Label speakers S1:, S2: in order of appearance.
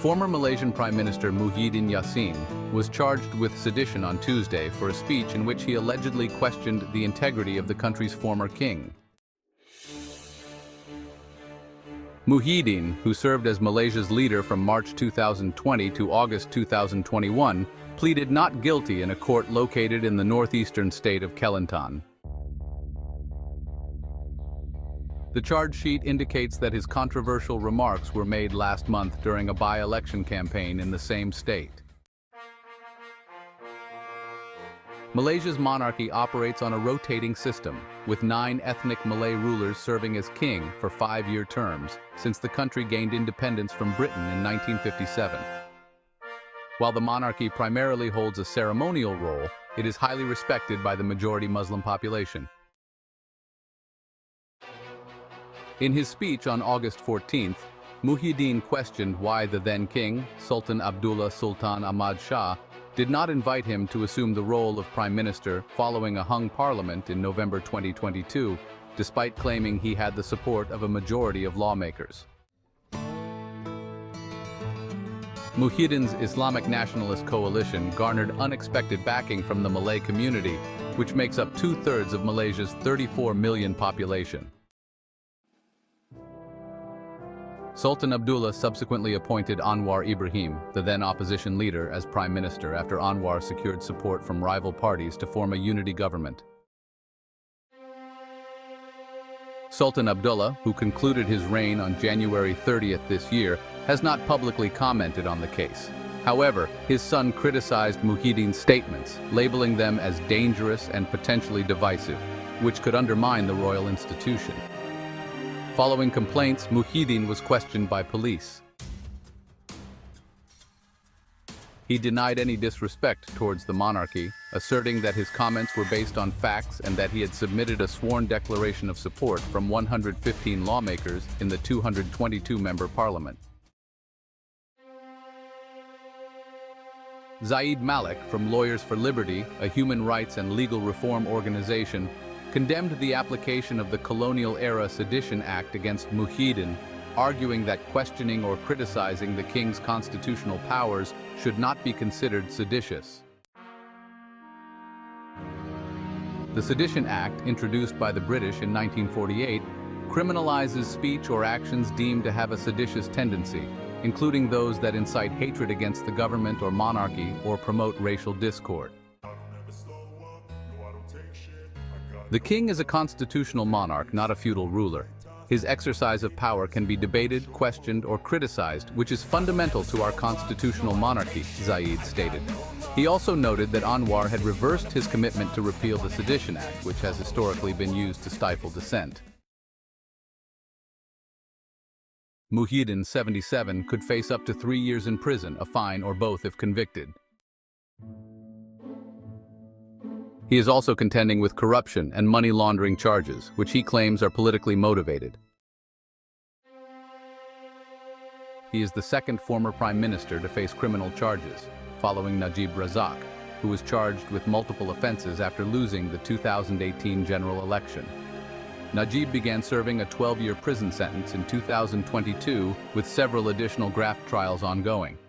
S1: Former Malaysian Prime Minister Muhyiddin Yassin was charged with sedition on Tuesday for a speech in which he allegedly questioned the integrity of the country's former king. Muhyiddin, who served as Malaysia's leader from March 2020 to August 2021, pleaded not guilty in a court located in the northeastern state of Kelantan. The charge sheet indicates that his controversial remarks were made last month during a by-election campaign in the same state. Malaysia's monarchy operates on a rotating system, with 9 ethnic Malay rulers serving as king for 5-year terms since the country gained independence from Britain in 1957. While the monarchy primarily holds a ceremonial role, it is highly respected by the majority Muslim population. In his speech on August 14th, Muhyiddin questioned why the then-king, Sultan Abdullah Sultan Ahmad Shah, did not invite him to assume the role of prime minister following a hung parliament in November 2022, despite claiming he had the support of a majority of lawmakers. Muhyiddin's Islamic Nationalist Coalition garnered unexpected backing from the Malay community, which makes up 2/3 of Malaysia's 34 million population. Sultan Abdullah subsequently appointed Anwar Ibrahim, the then opposition leader, as prime minister after Anwar secured support from rival parties to form a unity government. Sultan Abdullah, who concluded his reign on January 30th this year, has not publicly commented on the case. However, his son criticized Muhyiddin's statements, labeling them as dangerous and potentially divisive, which could undermine the royal institution. Following complaints, Muhyiddin was questioned by police. He denied any disrespect towards the monarchy, asserting that his comments were based on facts and that he had submitted a sworn declaration of support from 115 lawmakers in the 222-member parliament. Zaid Malik from Lawyers for Liberty, a human rights and legal reform organization, condemned the application of the colonial-era Sedition Act against Muhyiddin, arguing that questioning or criticizing the king's constitutional powers should not be considered seditious. The Sedition Act, introduced by the British in 1948, criminalizes speech or actions deemed to have a seditious tendency, including those that incite hatred against the government or monarchy or promote racial discord. The king is a constitutional monarch, not a feudal ruler. His exercise of power can be debated, questioned, or criticized, which is fundamental to our constitutional monarchy, Zaid stated. He also noted that Anwar had reversed his commitment to repeal the Sedition Act, which has historically been used to stifle dissent. Muhyiddin, 77, could face up to 3 years in prison, a fine, or both if convicted. He is also contending with corruption and money laundering charges, which he claims are politically motivated. He is the second former prime minister to face criminal charges, following Najib Razak, who was charged with multiple offenses after losing the 2018 general election. Najib began serving a 12-year prison sentence in 2022, with several additional graft trials ongoing.